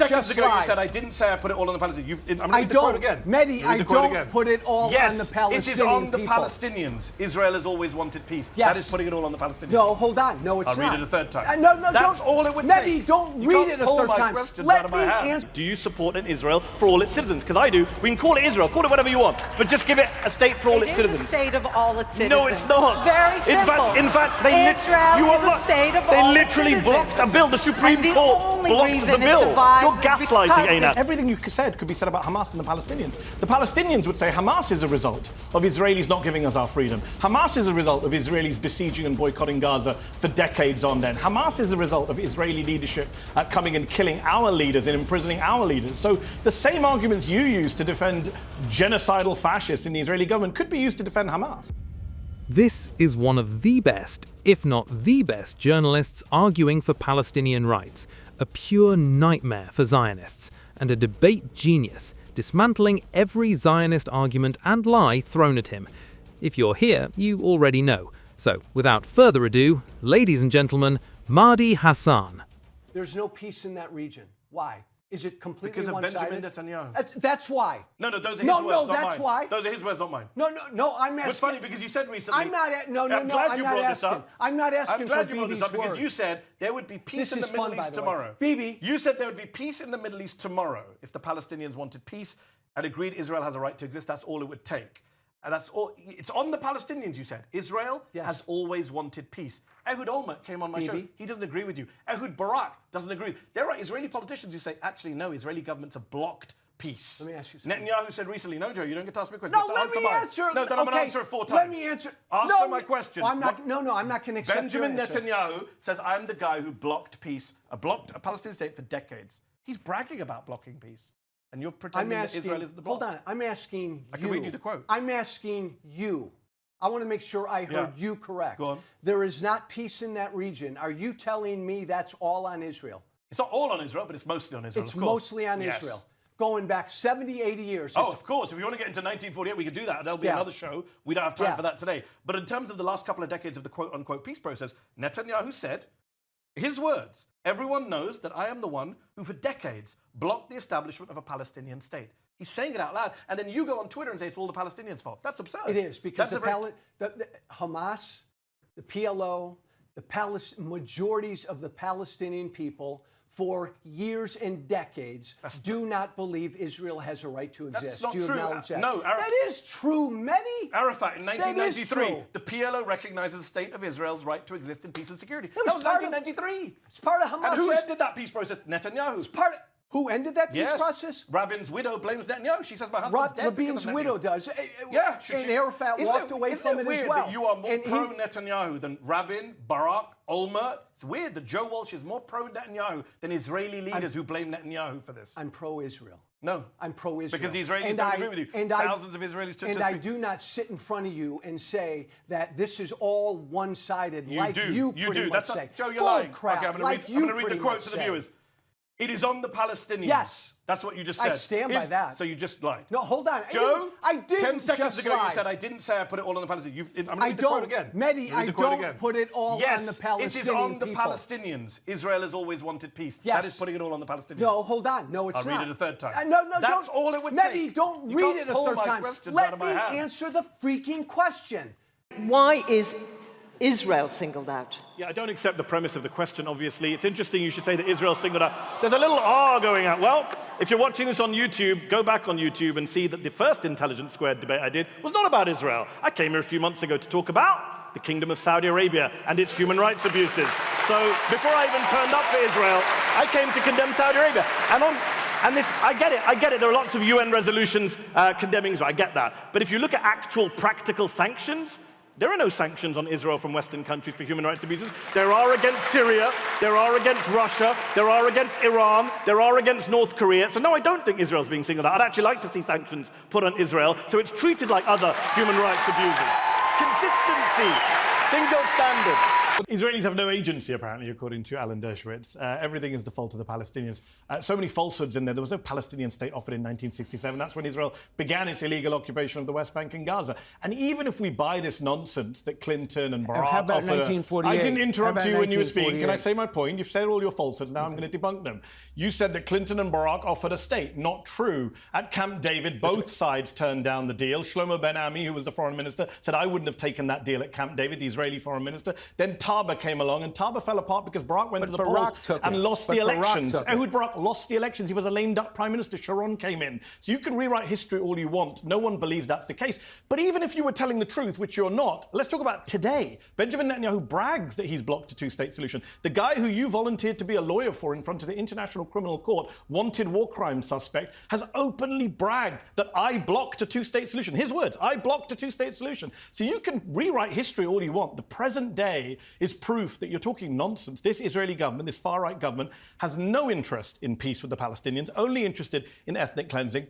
seconds ago lied. you said I didn't say I put it all on the Palestinians. I'm going to read the don't, quote again. Mehdi, I don't put it all on the Palestinian Yes, it is on the people. Palestinians. Israel has always wanted peace. Yes. That is putting it all on the Palestinians. No, hold on. No, it's I'll not. read it a third time. No, That's all it would Mehdi, take. don't You read can't it a pull third my time. questions Let out of my me hand. answer. Do you support an Israel for all its citizens? Because I do. We can call it Israel, call it whatever you want, but just give it a state for all its citizens. It is a state of all its citizens. No, it's not. It's very simple. In fact, they Israel is a state of all its literally citizens. blocked a bill. The Supreme And the Court only blocked reason the it bill. survives You're is gaslighting, because Aina. Everything you said could be said about Hamas and the Palestinians. The Palestinians would say Hamas is a result of Israelis not giving us our freedom. Hamas is a result of Israelis besieging and boycotting Gaza for decades on end. Hamas is a result of Israeli leadership coming and killing our leaders and imprisoning our leaders. So the same arguments you use to defend genocidal fascists in the Israeli government could be used to defend Hamas. This is one of the best, if not the best, journalists arguing for Palestinian rights, a pure nightmare for Zionists, and a debate genius, dismantling every Zionist argument and lie thrown at him. If you're here, you already know. So, without further ado, ladies and gentlemen, Mehdi Hasan. There's no peace in that region. Why? Is it completely Because of one-sided? Benjamin Netanyahu. That's why. No, those are his words, not that's mine. why. Those are his words, not mine. No, I'm asking. It's funny because you said recently. I'm not. No, I'm I'm glad you not brought this asking. up. I'm not asking I'm glad for you brought this BB's up because word. you said there would be peace This in the is Middle fun, by East the way. tomorrow. BB. You said there would be peace in the Middle East tomorrow if the Palestinians wanted peace and agreed Israel has a right to exist. That's all it would take. And that's all. It's on the Palestinians, you said. Israel has always wanted peace. Ehud Olmert came on my show. He doesn't agree with you. Ehud Barak doesn't agree. There are Israeli politicians who say, actually, no, Israeli governments have blocked peace. Let me ask you something. Netanyahu said recently, no, Joe, you don't get to ask me a question. No, let me answer. No, then I'm going to answer it 4 times. Let me answer. Answer my question. I'm not going to accept Benjamin your answer. Netanyahu says, I'm the guy who blocked peace, blocked a Palestinian state for decades. He's bragging about blocking peace. And you're pretending that Israel isn't the block. Hold on. I'm asking you. I can read you the quote. I'm asking you. I want to make sure I heard you correct. Go on. There is not peace in that region. Are you telling me that's all on Israel? It's not all on Israel, but it's mostly on Israel, It's of course. mostly on Israel. Going back 70, 80 years. Oh, of course. If you want to get into 1948, we could do that. There'll be another show. We don't have time for that today. But in terms of the last couple of decades of the quote-unquote peace process, Netanyahu said, his words, everyone knows that I am the one who for decades blocked the establishment of a Palestinian state. He's saying it out loud, and then you go on Twitter and say it's all the Palestinians' fault. That's absurd. It is, because the Hamas, the PLO, majorities of the Palestinian people for years and decades do not believe Israel has a right to exist. That's not do you true. acknowledge that? No, that is true, Mehdi. Arafat, in 1993, true. the PLO recognizes the state of Israel's right to exist in peace and security. That was part 1993. It's part of Hamas. And who ended that peace process? Netanyahu. It's part of, who ended that peace process? Rabin's widow blames Netanyahu. She says my husband's dead. Rabin's widow does. Yeah. And Arafat walked away from it as well. That you are more pro-Netanyahu than Rabin, Barak, Olmert? It's weird that Joe Walsh is more pro-Netanyahu than Israeli leaders who blame Netanyahu for this. I'm pro-Israel. No. I'm pro-Israel. Because the Israelis don't agree with you. Thousands of Israelis took And I do not sit in front of you and say that this is all one-sided like you pretty much say. Joe, you're lying. Crap, Okay, I'm going to read the quote to the viewers. It is on the Palestinians. Yes. That's what you just said. I stand by that. So you just lied. No, hold on. Joe, I didn't 10 seconds just ago lie. you said I didn't say I put it all on the Palestinians. I'm going to read the quote again. Mehdi, I don't put it all on the Palestinian it is on the people. Palestinians. Israel has always wanted peace. That is putting it all on the Palestinians. No, hold on. No, it's not. I'll read it a third time. That's all it would take. take. Mehdi, don't read it a third time. Let me answer the freaking question. Why is Israel singled out? Yeah, I don't accept the premise of the question, obviously. It's interesting you should say that Israel's singled out. There's a little R going out. Well, if you're watching this on YouTube, go back on YouTube and see that the first Intelligence Squared debate I did was not about Israel. I came here a few months ago to talk about the Kingdom of Saudi Arabia and its human rights abuses. So before I even turned up for Israel, I came to condemn Saudi Arabia. And this, I get it. There are lots of UN resolutions condemning Israel. I get that. But if you look at actual practical sanctions, there are no sanctions on Israel from Western countries for human rights abuses. There are against Syria, there are against Russia, there are against Iran, there are against North Korea. So no, I don't think Israel's being singled out. I'd actually like to see sanctions put on Israel so it's treated like other human rights abuses. Consistency, single standard. Israelis have no agency, apparently, according to Alan Dershowitz. Everything is the fault of the Palestinians. So many falsehoods in there. There was no Palestinian state offered in 1967. That's when Israel began its illegal occupation of the West Bank and Gaza. And even if we buy this nonsense that Clinton and Barack How about offered... 1948? I didn't interrupt you when you were 1948? speaking. Can I say my point? You've said all your falsehoods. Now I'm going to debunk them. You said that Clinton and Barack offered a state. Not true. At Camp David, both sides turned down the deal. Shlomo Ben-Ami, who was the foreign minister, said, I wouldn't have taken that deal at Camp David, the Israeli foreign minister. Then Taba came along, and Taba fell apart because Barack went to the polls and lost the elections. Ehud Barak lost the elections. He was a lame duck prime minister. Sharon came in. So you can rewrite history all you want. No one believes that's the case. But even if you were telling the truth, which you're not, let's talk about today. Benjamin Netanyahu brags that he's blocked a two-state solution. The guy who you volunteered to be a lawyer for in front of the International Criminal Court, wanted war crime suspect, has openly bragged that I blocked a two-state solution. His words, I blocked a two-state solution. So you can rewrite history all you want. The present day is proof that you're talking nonsense. This Israeli government, this far-right government, has no interest in peace with the Palestinians, only interested in ethnic cleansing.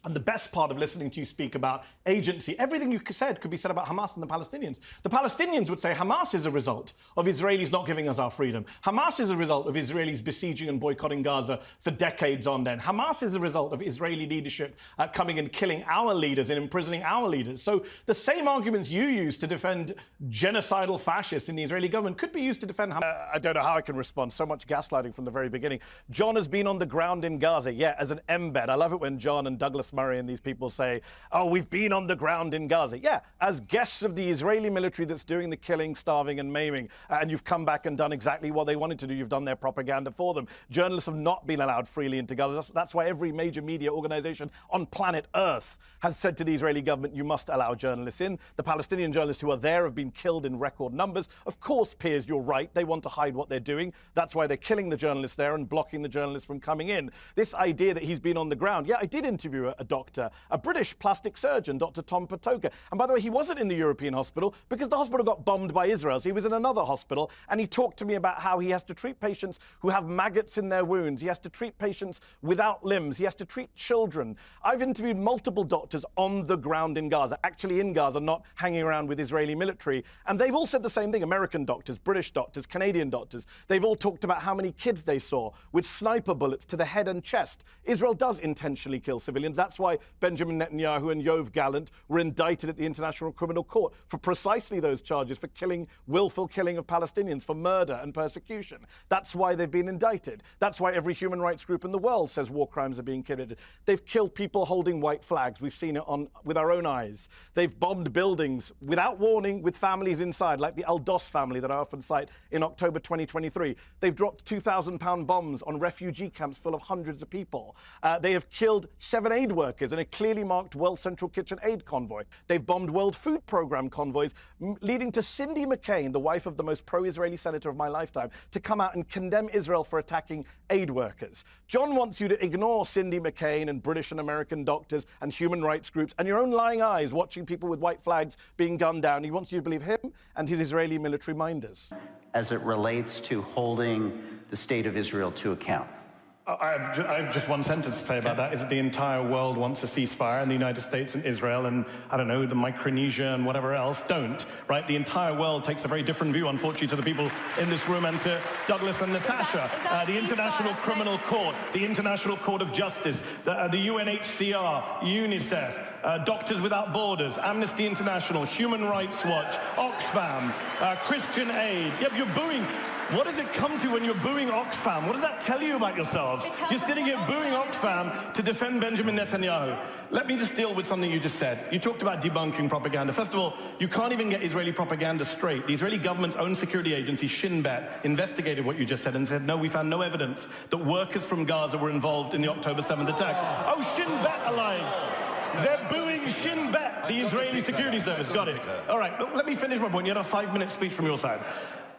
And the best part of listening to you speak about agency, everything you said could be said about Hamas and the Palestinians. The Palestinians would say Hamas is a result of Israelis not giving us our freedom. Hamas is a result of Israelis besieging and boycotting Gaza for decades on end. Hamas is a result of Israeli leadership coming and killing our leaders and imprisoning our leaders. So the same arguments you use to defend genocidal fascists in the Israeli government could be used to defend Hamas. I don't know how I can respond. So much gaslighting from the very beginning. John has been on the ground in Gaza, yeah, as an embed. I love it when John and Douglas Murray and these people say, oh, we've been on the ground in Gaza. Yeah, as guests of the Israeli military that's doing the killing, starving and maiming, and you've come back and done exactly what they wanted to do. You've done their propaganda for them. Journalists have not been allowed freely into Gaza. That's why every major media organization on planet Earth has said to the Israeli government, you must allow journalists in. The Palestinian journalists who are there have been killed in record numbers. Of course, Piers, you're right. They want to hide what they're doing. That's why they're killing the journalists there and blocking the journalists from coming in. This idea that he's been on the ground. Yeah, I did interview a doctor, a British plastic surgeon, Dr. Tom Patoka. And by the way, he wasn't in the European hospital because the hospital got bombed by Israel. So he was in another hospital, and he talked to me about how he has to treat patients who have maggots in their wounds. He has to treat patients without limbs. He has to treat children. I've interviewed multiple doctors on the ground in Gaza, actually in Gaza, not hanging around with Israeli military. And they've all said the same thing. American doctors, British doctors, Canadian doctors. They've all talked about how many kids they saw with sniper bullets to the head and chest. Israel does intentionally kill civilians. That's why Benjamin Netanyahu and Yoav Gallant were indicted at the International Criminal Court for precisely those charges, for killing, willful killing of Palestinians, for murder and persecution. That's why they've been indicted. That's why every human rights group in the world says war crimes are being committed. They've killed people holding white flags. We've seen it with our own eyes. They've bombed buildings without warning with families inside, like the Al-Dos family that I often cite in October 2023. They've dropped 2,000-pound bombs on refugee camps full of hundreds of people. They have killed 7 aid workers in a clearly marked World Central Kitchen aid convoy. They've bombed World Food Programme convoys, leading to Cindy McCain, the wife of the most pro-Israeli senator of my lifetime, to come out and condemn Israel for attacking aid workers. John wants you to ignore Cindy McCain and British and American doctors and human rights groups and your own lying eyes watching people with white flags being gunned down. He wants you to believe him and his Israeli military minders. As it relates to holding the state of Israel to account. I have just one sentence to say about that, is that the entire world wants a ceasefire, and the United States and Israel and, I don't know, the Micronesia and whatever else don't, right? The entire world takes a very different view, unfortunately, to the people in this room and to Douglas and Natasha. The International Criminal Court, the International Court of Justice, the UNHCR, UNICEF, Doctors Without Borders, Amnesty International, Human Rights Watch, Oxfam, Christian Aid. Yep, you're booing. What does it come to when you're booing Oxfam? What does that tell you about yourselves? You're sitting here booing Oxfam to defend Benjamin Netanyahu. Let me just deal with something you just said. You talked about debunking propaganda. First of all, you can't even get Israeli propaganda straight. The Israeli government's own security agency, Shin Bet, investigated what you just said and said, no, we found no evidence that workers from Gaza were involved in the October 7th attack. Oh, Shin Bet alive. They're booing Shin Bet, the Israeli security service. Got it. All right, let me finish my point. You had a 5-minute speech from your side.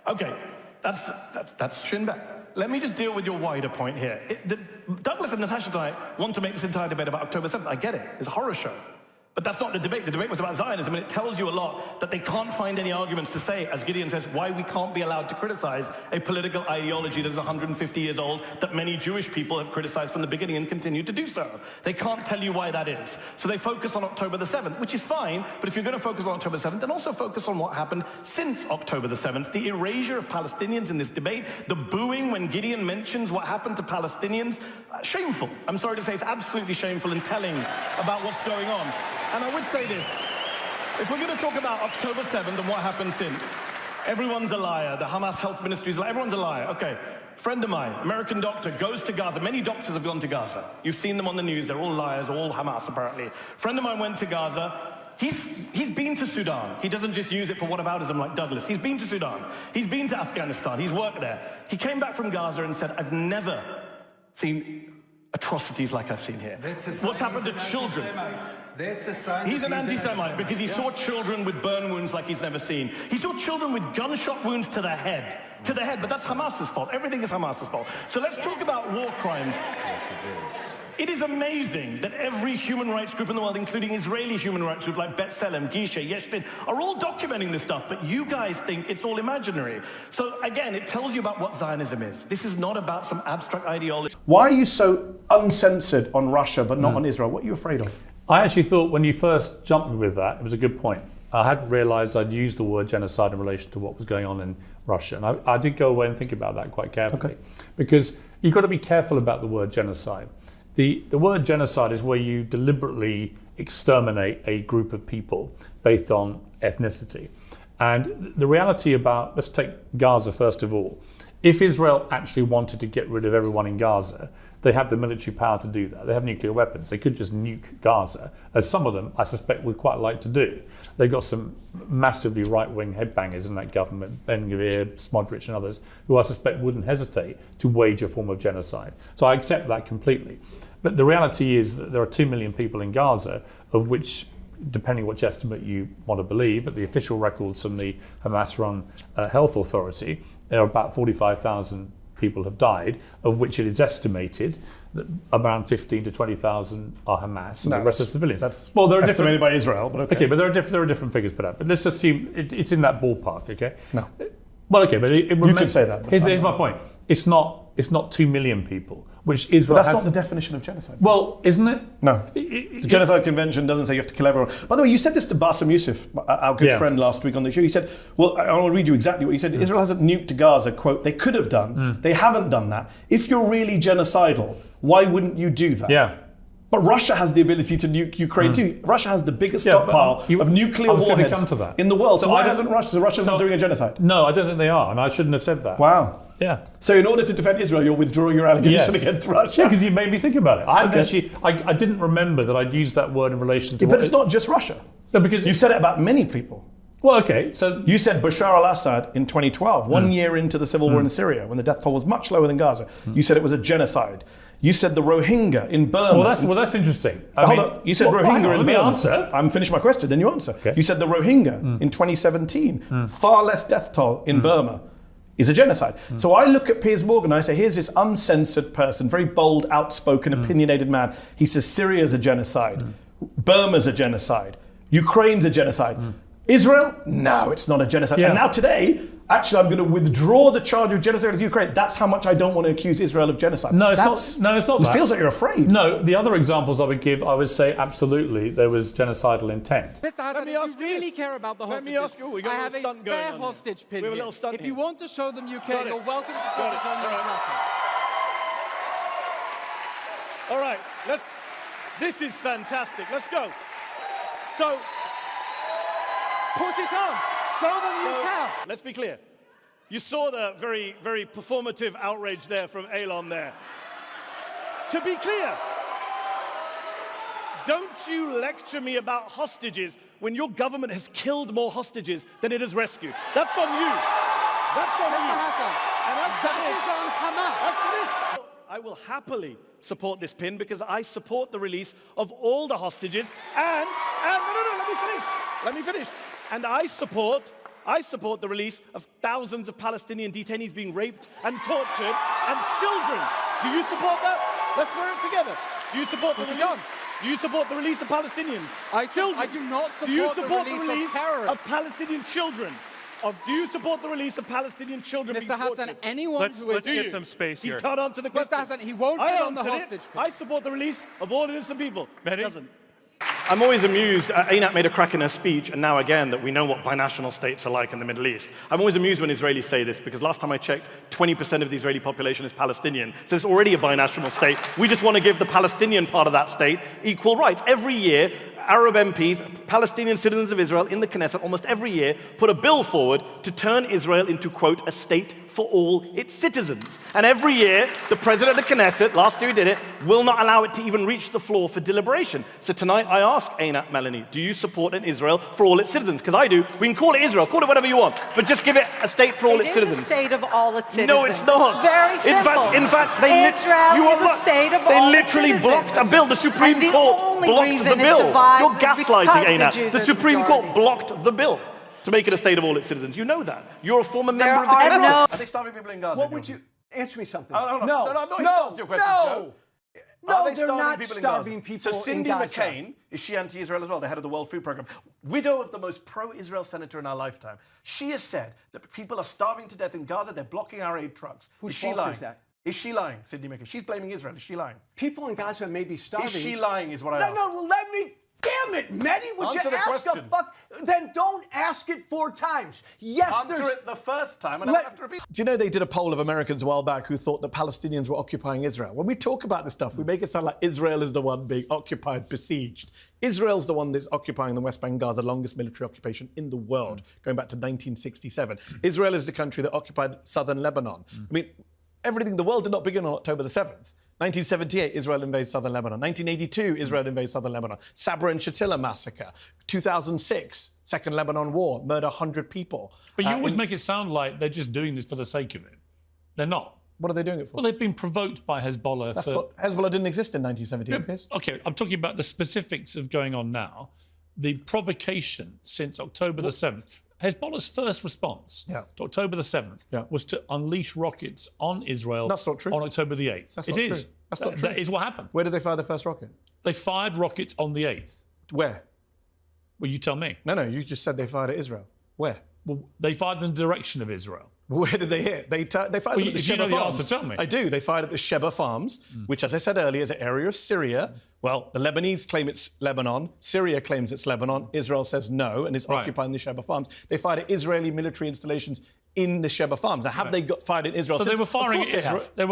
Okay. That's Shin Bet. Let me just deal with your wider point here. Douglas and Natasha and I want to make this entire debate about October 7th. I get it. It's a horror show. But that's not the debate. The debate was about Zionism, and it tells you a lot that they can't find any arguments to say, as Gideon says, why we can't be allowed to criticize a political ideology that is 150 years old, that many Jewish people have criticized from the beginning and continue to do so. They can't tell you why that is. So they focus on October the 7th, which is fine, but if you're going to focus on October 7th, then also focus on what happened since October the 7th, the erasure of Palestinians in this debate, the booing when Gideon mentions what happened to Palestinians. Shameful. I'm sorry to say, it's absolutely shameful and telling about what's going on. And I would say this, if we're going to talk about October 7th and what happened since, everyone's a liar, the Hamas health ministry is a liar, everyone's a liar. Okay, friend of mine, American doctor, goes to Gaza. Many doctors have gone to Gaza. You've seen them on the news, they're all liars, all Hamas apparently. Friend of mine went to Gaza. He's been to Sudan. He doesn't just use it for whataboutism like Douglas. He's been to Sudan. He's been to Afghanistan. He's worked there. He came back from Gaza and said, I've never seen atrocities like I've seen here. What's happened to children? He's an anti-Semite because he saw children with burn wounds like he's never seen. He saw children with gunshot wounds to the head. But that's Hamas's fault. Everything is Hamas's fault. So let's talk about war crimes. It is amazing that every human rights group in the world, including Israeli human rights groups like B'Tselem, Gisha, Yeshdin, are all documenting this stuff, but you guys think it's all imaginary. So again, it tells you about what Zionism is. This is not about some abstract ideology. Why are you so uncensored on Russia but not on Israel? What are you afraid of? I actually thought when you first jumped me with that, it was a good point. I hadn't realised I'd used the word genocide in relation to what was going on in Russia. And I did go away and think about that quite carefully. Because you've got to be careful about the word genocide. The word genocide is where you deliberately exterminate a group of people based on ethnicity. And the reality about, let's take Gaza first of all. If Israel actually wanted to get rid of everyone in Gaza, they have the military power to do that. They have nuclear weapons. They could just nuke Gaza, as some of them, I suspect, would quite like to do. They've got some massively right-wing headbangers in that government, Ben-Gvir, Smodrich and others, who I suspect wouldn't hesitate to wage a form of genocide. So I accept that completely. But the reality is that there are 2 million people in Gaza, of which, depending which estimate you want to believe, but the official records from the Hamas-run health authority, there are about 45,000 people have died, of which it is estimated that around 15 to 20,000 are Hamas, and the rest are civilians. Well, they're estimated by Israel, but okay. Okay, but there are different figures put out. But let's assume it's in that ballpark. Okay. No. Well, okay, but you could say that. Here's my point. It's not 2 million people, which Israel. But that's not the definition of genocide. Well, isn't it? No. The Genocide Convention doesn't say you have to kill everyone. By the way, you said this to Bassem Youssef, our good friend, last week on the show. You said, well, I want to read you exactly what you said. Israel hasn't nuked Gaza, quote, they could have done. They haven't done that. If you're really genocidal, why wouldn't you do that? Yeah. But Russia has the ability to nuke Ukraine too. Russia has the biggest stockpile of nuclear warheads in the world. So why hasn't Russia? So Russia's not doing a genocide? No, I don't think they are, and I shouldn't have said that. Wow. Yeah. So in order to defend Israel, you're withdrawing your allegation against Russia? Yeah, because you made me think about it. I didn't remember that I'd used that word in relation to. But it's not just Russia. No, because you've said it about many people. Well, okay, so you said Bashar al-Assad in 2012, 1 year into the civil war in Syria, when the death toll was much lower than Gaza. You said it was a genocide. You said the Rohingya in Burma. Well, that's interesting. Hold on. You said Rohingya in Burma. Answer. I'm finished my question, then you answer. Okay. You said the Rohingya in 2017, far less death toll in Burma, is a genocide. So I look at Piers Morgan and I say, here's this uncensored person, very bold, outspoken, opinionated man. He says Syria's a genocide. Burma's a genocide. Ukraine's a genocide. Israel? No, it's not a genocide. Yeah. And now today, actually, I'm going to withdraw the charge of genocide of Ukraine. That's how much I don't want to accuse Israel of genocide. No, it's not. No, it's not. It feels like you're afraid. No, the other examples I would give, I would say absolutely there was genocidal intent. Mr. Hasan, if you really care about the hostages, Let me ask you. I have a spare hostage pin here. If you want to show them UK, you're welcome to put it on your platform. All right, this is fantastic. Let's go. So, put it on. Show them you can. Let's be clear. You saw the very, very performative outrage there from Elon there. To be clear, don't you lecture me about hostages when your government has killed more hostages than it has rescued. That's on you. That's on you. And that is on Hamas. As for this, I will happily support this pin because I support the release of all the hostages and no, let me finish. And I support the release of thousands of Palestinian detainees being raped and tortured and children. Do you support that? Let's wear it together. Do you support the release? Do you support the release of Palestinians? I do not support Do you support the release of terrorists. of Palestinian children? Do you support the release of Palestinian children being Mr. Hassan, tortured? anyone who is... Let's get some space here. He can't answer the question. Mr. Hassan, he won't I get on the answered it. hostage pitch. I support the release of all innocent people. Mehdi? He doesn't. I'm always amused. Einat made a crack in her speech, and now again that we know what binational states are like in the Middle East. I'm always amused when Israelis say this, because last time I checked, 20% of the Israeli population is Palestinian. So it's already a binational state. We just want to give the Palestinian part of that state equal rights. Every year, Arab MPs, Palestinian citizens of Israel in the Knesset, almost every year, put a bill forward to turn Israel into, quote, a state for all its citizens. And every year, the president of the Knesset, last year he did it, will not allow it to even reach the floor for deliberation. So tonight I ask Einat Melanie, do you support an Israel for all its citizens? Because I do. We can call it Israel, call it whatever you want, but just give it a state for all its citizens. It is a state of all its citizens. No, it's not. It's very simple. In fact, Israel is a state of all its literally citizens. blocked a bill. The Supreme And the Court only blocked reason the it bill. survives You're is gaslighting, because the Einat. Jews The are the Supreme Court majority. blocked the bill to make it a state of all its citizens. You know that. You're a former member of the are Knesset. no- Are they starving people in Gaza? What would you answer me something? No, no, answer your question, Joe. No, Are they they're starving not people in starving Gaza? people So Cindy in Gaza. McCain, is she anti-Israel as well, the head of the World Food Programme? Widow of the most pro-Israel senator in our lifetime. She has said that people are starving to death in Gaza, they're blocking our aid trucks. Whose is she fault lying? is that? Is she lying, Cindy McCain? She's blaming Israel. Is she lying? People in Gaza may be starving. Is she lying is what I asked. No, let me... Damn it, Mehdi, would Answer you the ask question. a fuck? Then don't ask it 4 times. Yes, Answer there's... it the first time and I have to repeat. Do you know they did a poll of Americans a while back who thought that Palestinians were occupying Israel? When we talk about this stuff, we make it sound like Israel is the one being occupied, besieged. Israel's the one that's occupying the West Bank, Gaza, longest military occupation in the world, going back to 1967. Israel is the country that occupied southern Lebanon. I mean, everything, the world did not begin on October the 7th. 1978, Israel invades southern Lebanon. 1982, Israel invades southern Lebanon. Sabra and Shatila massacre. 2006, Second Lebanon War, murder 100 people. But you always make it sound like they're just doing this for the sake of it. They're not. What are they doing it for? Well, they've been provoked by Hezbollah. Hezbollah didn't exist in 1978, Piers. Okay, I'm talking about the specifics of going on now. The provocation since October the 7th. Hezbollah's first response to October the 7th was to unleash rockets on Israel. That's not true. On October the 8th. That's It not is. true. That's not true. That is what happened. Where did they fire the first rocket? They fired rockets on the 8th. Where? Well, you tell me. No, you just said they fired at Israel. Where? Well, they fired in the direction of Israel. Where did they hit? They fired them at the if you Sheba know the Farms. answer, tell me. I do. They fired at the Sheba Farms, which, as I said earlier, is an area of Syria. Well, the Lebanese claim it's Lebanon. Syria claims it's Lebanon. Israel says no and is occupying the Sheba Farms. They fired at Israeli military installations in the Sheba Farms. Now, have they got fired in Israel? So since? they were firing at Israel. They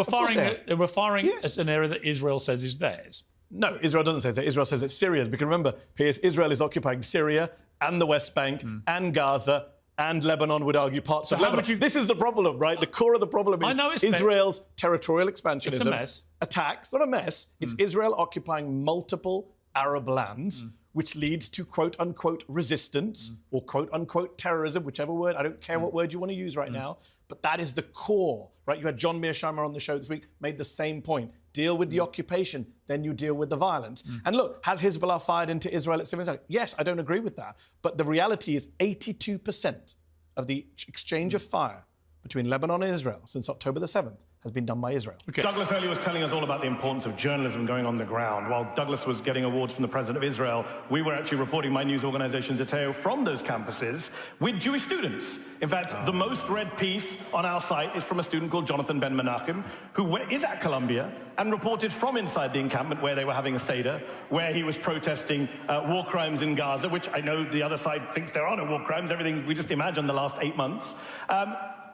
were firing Yes. at an area that Israel says is theirs. No, Israel doesn't say that. Israel says it's Syria's. Because remember, Piers, Israel is occupying Syria and the West Bank and Gaza and Lebanon, would argue, parts of Lebanon. This is the problem, right? The core of the problem is Israel's territorial expansionism. It's a mess. Attacks, not a mess. It's Israel occupying multiple Arab lands, which leads to quote-unquote resistance or quote-unquote terrorism, whichever word. I don't care what word you want to use right now. But that is the core, right? You had John Mearsheimer on the show this week, made the same point. Deal with the occupation, then you deal with the violence. And look, has Hezbollah fired into Israel at civilian attack? Yes, I don't agree with that. But the reality is 82% of the exchange of fire between Lebanon and Israel since October the 7th has been done by Israel. Okay. Douglas earlier was telling us all about the importance of journalism going on the ground. While Douglas was getting awards from the President of Israel, we were actually reporting, my news organization Zeteo, from those campuses with Jewish students. In fact, the most read piece on our site is from a student called Jonathan Ben Menachem, who is at Columbia and reported from inside the encampment where they were having a Seder, where he was protesting war crimes in Gaza, which I know the other side thinks there are no war crimes, everything we just imagined the last 8 months.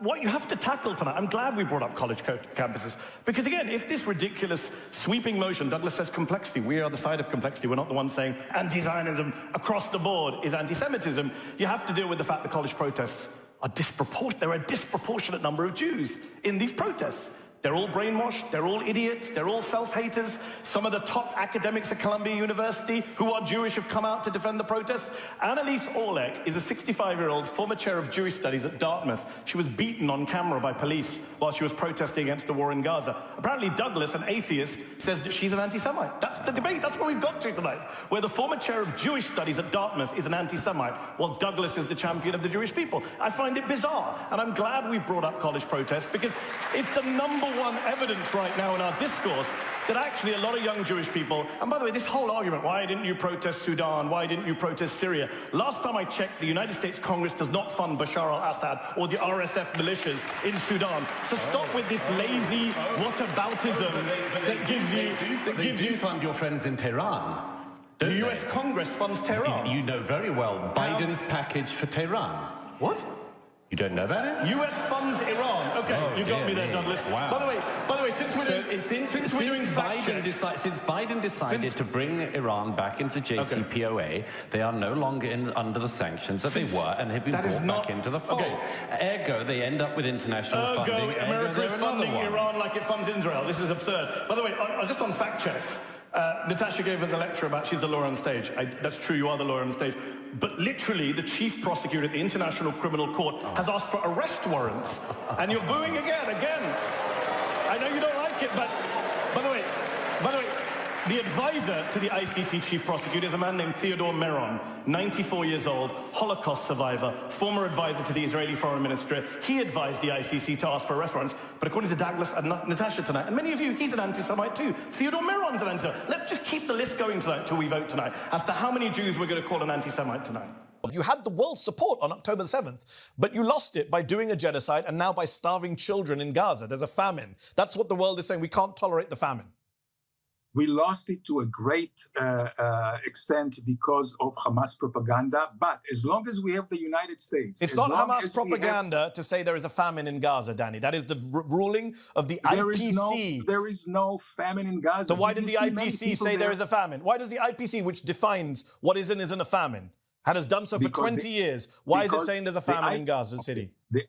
What you have to tackle tonight, I'm glad we brought up college campuses, because again, if this ridiculous sweeping motion, Douglas says complexity, we are the side of complexity, we're not the ones saying anti-Zionism across the board is anti-Semitism, you have to deal with the fact that college protests are disproportionate. There are a disproportionate number of Jews in these protests. They're all brainwashed, they're all idiots, they're all self-haters. Some of the top academics at Columbia University who are Jewish have come out to defend the protests. Annalise Orlek is a 65-year-old former chair of Jewish studies at Dartmouth. She was beaten on camera by police while she was protesting against the war in Gaza. Apparently Douglas, an atheist, says that she's an anti-Semite. That's the debate, that's what we've got to tonight, where the former chair of Jewish studies at Dartmouth is an anti-Semite, while Douglas is the champion of the Jewish people. I find it bizarre, and I'm glad we've brought up college protests, because it's the number one evidence right now in our discourse that actually a lot of young Jewish people, and by the way, this whole argument, why didn't you protest Sudan? Why didn't you protest Syria? Last time I checked, the United States Congress does not fund Bashar al-Assad or the RSF militias in Sudan. So stop with this lazy whataboutism that gives you fund your friends in Tehran. The US Congress funds Tehran. You know very well Biden's package for Tehran. What? You don't know about it? US funds Iran. Okay, you got me there, Douglas. Wow. By the way, since we're doing fact checks, since Biden decided to bring Iran back into JCPOA, they are no longer under the sanctions that they were and have been brought back into the fold. Ergo, they end up with international funding. America is funding Iran like it funds Israel. This is absurd. By the way, just on fact checks, Natasha gave us a lecture about she's the lawyer on stage. That's true, you are the lawyer on stage. But literally, the chief prosecutor at the International Criminal Court has asked for arrest warrants. And you're booing again. I know you don't like it, but by the way, the advisor to the ICC chief prosecutor is a man named Theodore Meron, 94 years old, Holocaust survivor, former advisor to the Israeli foreign minister. He advised the ICC to ask for arrest warrants. But according to Douglas and Natasha tonight, and many of you, he's an anti-Semite too. Theodore Meron's an anti-Semite. Let's just keep the list going tonight till we vote tonight as to how many Jews we're going to call an anti-Semite tonight. You had the world's support on October 7th, but you lost it by doing a genocide and now by starving children in Gaza. There's a famine. That's what the world is saying. We can't tolerate the famine. We lost it to a great extent because of Hamas propaganda. But as long as we have the United States... It's not Hamas propaganda to say there is a famine in Gaza, Danny. That is the ruling of the IPC. There is no famine in Gaza. So why did the IPC say there is a famine? Why does the IPC, which defines what is and isn't a famine, and has done so for 20 years, why is it saying there's a famine in Gaza City? The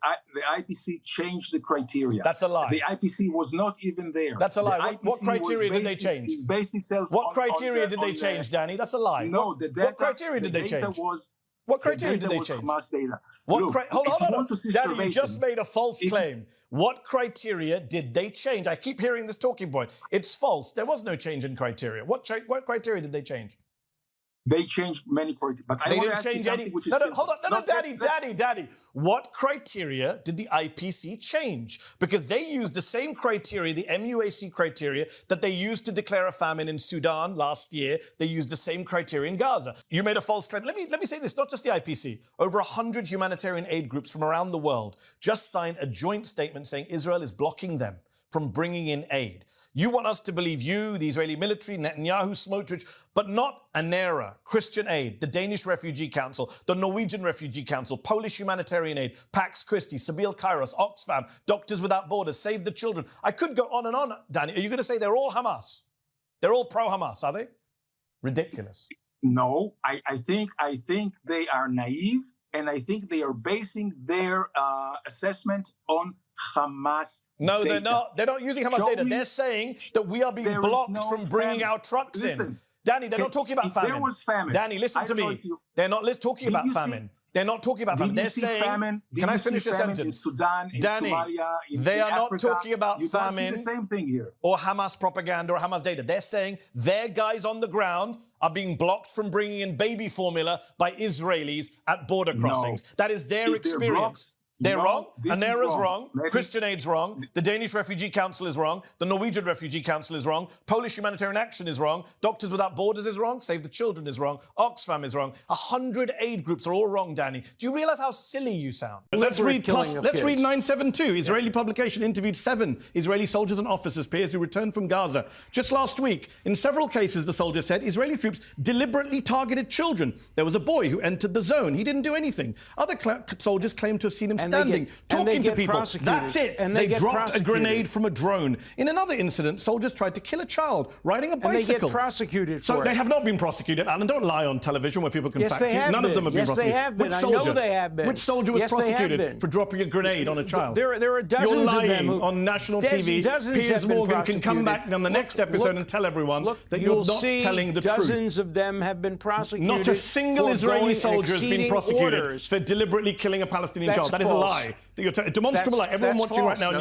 IPC changed the criteria. That's a lie. The IPC was not even there. That's a lie. What criteria did they change? It based itself what criteria did they change, Danny? That's a lie. No, the data, what criteria did they change? What criteria did they change? Hamas data. Hold on. Danny, you just made a false claim. What criteria did they change? I keep hearing this talking point. It's false. There was no change in criteria. What criteria did they change? They changed many criteria, but they didn't change any. Hold on, Daddy. What criteria did the IPC change? Because they used the same criteria, the MUAC criteria, that they used to declare a famine in Sudan last year. They used the same criteria in Gaza. You made a false claim. Let me say this, not just the IPC. Over 100 humanitarian aid groups from around the world just signed a joint statement saying Israel is blocking them from bringing in aid. You want us to believe you, the Israeli military, Netanyahu, Smotrich, but not ANERA, Christian Aid, the Danish Refugee Council, the Norwegian Refugee Council, Polish Humanitarian Aid, Pax Christi, Sabeel Kairos, Oxfam, Doctors Without Borders, Save the Children. I could go on and on, Danny. Are you going to say they're all Hamas? They're all pro-Hamas, are they? Ridiculous. No, I think they are naive, and I think they are basing their assessment on Hamas No, data. they're not. They're not using Hamas data. They're saying that we are being blocked from bringing our trucks in. Danny, they're not talking about famine. There was famine. Danny, listen to me. They're not talking about famine. They're not talking about famine. They're saying, can I finish a sentence? In Sudan, in Danny, Somalia, they are Africa, not talking about famine the same thing here. or Hamas propaganda or Hamas data. They're saying their guys on the ground are being blocked from bringing in baby formula by Israelis at border crossings. That is their experience. They're wrong. ANERA's wrong. Christian Aid's wrong. The Danish Refugee Council is wrong. The Norwegian Refugee Council is wrong. Polish Humanitarian Action is wrong. Doctors Without Borders is wrong. Save the Children is wrong. Oxfam is wrong. 100 aid groups are all wrong, Danny. Do you realize how silly you sound? Let's read 972. Israeli publication interviewed 7 Israeli soldiers and officers, peers who returned from Gaza. Just last week, in several cases, the soldier said, Israeli troops deliberately targeted children. There was a boy who entered the zone. He didn't do anything. Other soldiers claimed to have seen him standing, talking to people. That's it. And they dropped a grenade from a drone. In another incident, soldiers tried to kill a child riding a bicycle. And they get prosecuted so for they it. have not been prosecuted, Alan. Don't lie on television where people can fact you. None of them have been prosecuted. Yes, they have been. Which soldier? I know they have been. Which soldier was prosecuted for dropping a grenade on a child? There are dozens of them. You're lying on national TV. Piers Morgan can come back on the next episode and tell everyone that you're not telling the truth. Dozens of them have been prosecuted. Not a single Israeli soldier has been prosecuted for deliberately killing a Palestinian child. That is a lie. A demonstrable lie. Everyone watching right now.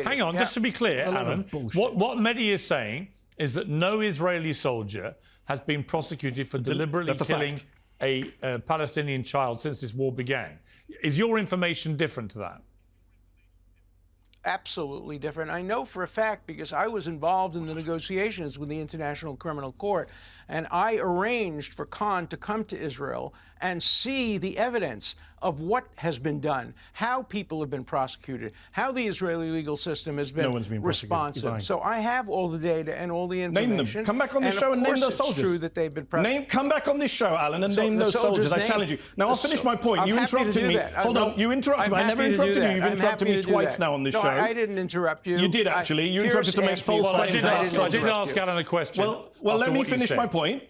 Hang on. Just to be clear, Alan, what Mehdi is saying is that no Israeli soldier has been prosecuted for deliberately killing a Palestinian child since this war began. Is your information different to that? absolutely different. I know for a fact because I was involved in the negotiations with the International Criminal Court, and I arranged for Khan to come to Israel and see the evidence of what has been done, how people have been prosecuted, how the Israeli legal system has been responsive. So I have all the data and all the information. Name them. Come back on the show and name those soldiers. It's true that they've been Come back on this show, Alan, and name those soldiers. I challenge you. Now, I'll finish my point. You interrupted me. Hold on. You interrupted me. I never interrupted you. You've interrupted me twice now on this show. No, I didn't interrupt you. You did, actually. You interrupted to make false claims. I did ask Alan a question. Well, let me finish my point.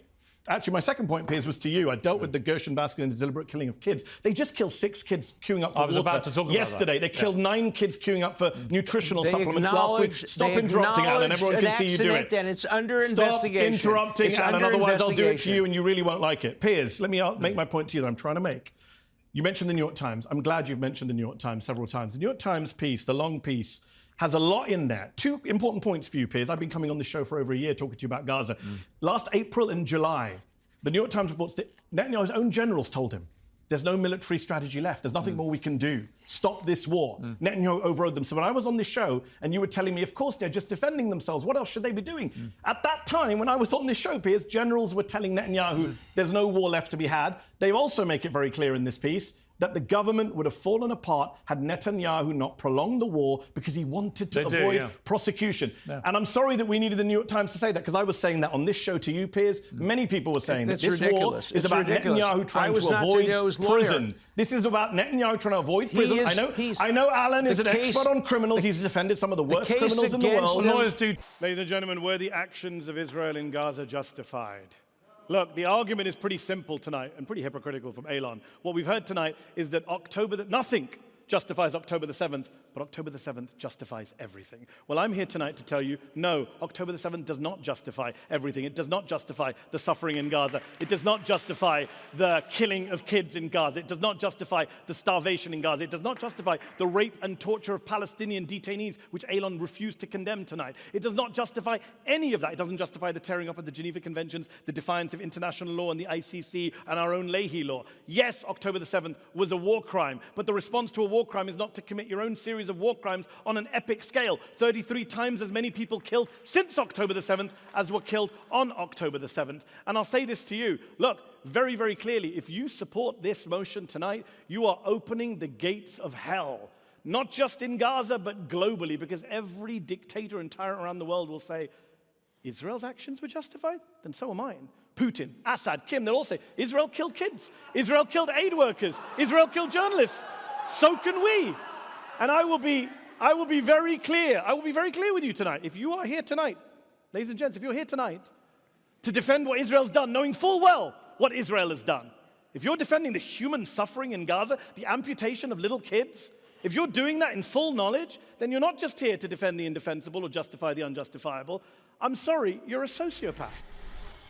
Actually, my second point, Piers, was to you. I dealt with the Gershon basket and the deliberate killing of kids. They just killed 6 kids queuing up for water. I was about to talk about yesterday. that. They killed 9 kids queuing up for nutritional supplements last week. Stop interrupting, Alan. Everyone can see you do it. And it's under investigation. Stop interrupting, Alan. Otherwise, I'll do it to you and you really won't like it. Piers, let me make my point to you that I'm trying to make. You mentioned the New York Times. I'm glad you've mentioned the New York Times several times. The New York Times piece, the long piece, has a lot in there. 2 important points for you, Piers. I've been coming on this show for over a year talking to you about Gaza. Last April and July, the New York Times reports that Netanyahu's own generals told him, there's no military strategy left. There's nothing more we can do. Stop this war. Netanyahu overrode them. So when I was on this show and you were telling me, of course, they're just defending themselves. What else should they be doing? At that time, when I was on this show, Piers, generals were telling Netanyahu there's no war left to be had. They also make it very clear in this piece that the government would have fallen apart had Netanyahu not prolonged the war because he wanted to avoid prosecution. And I'm sorry that we needed the New York Times to say that, because I was saying that on this show to you, Piers. Many people were saying that this war is about Netanyahu trying to avoid prison. This is about Netanyahu trying to avoid prison. I know Alan is an expert on criminals. He's defended some of the worst criminals in the world. Ladies and gentlemen, were the actions of Israel in Gaza justified? Look, the argument is pretty simple tonight and pretty hypocritical from Elon. What we've heard tonight is that nothing justifies October the 7th, but October the 7th justifies everything. Well, I'm here tonight to tell you, no, October the 7th does not justify everything. It does not justify the suffering in Gaza. It does not justify the killing of kids in Gaza. It does not justify the starvation in Gaza. It does not justify the rape and torture of Palestinian detainees, which Elon refused to condemn tonight. It does not justify any of that. It doesn't justify the tearing up of the Geneva Conventions, the defiance of international law and the ICC and our own Leahy law. Yes, October the 7th was a war crime, but the response to a war crime is not to commit your own series of war crimes on an epic scale. 33 times as many people killed since October the 7th as were killed on October the 7th. And I'll say this to you. Look, very, very clearly, if you support this motion tonight, you are opening the gates of hell. Not just in Gaza, but globally, because every dictator and tyrant around the world will say, Israel's actions were justified? Then so are mine. Putin, Assad, Kim, they'll all say, Israel killed kids. Israel killed aid workers. Israel killed journalists. So can we. And I will be very clear. I will be very clear with you tonight. If you are here tonight, ladies and gents, if you're here tonight to defend what Israel's done, knowing full well what Israel has done, if you're defending the human suffering in Gaza, the amputation of little kids, if you're doing that in full knowledge, then you're not just here to defend the indefensible or justify the unjustifiable. I'm sorry, you're a sociopath.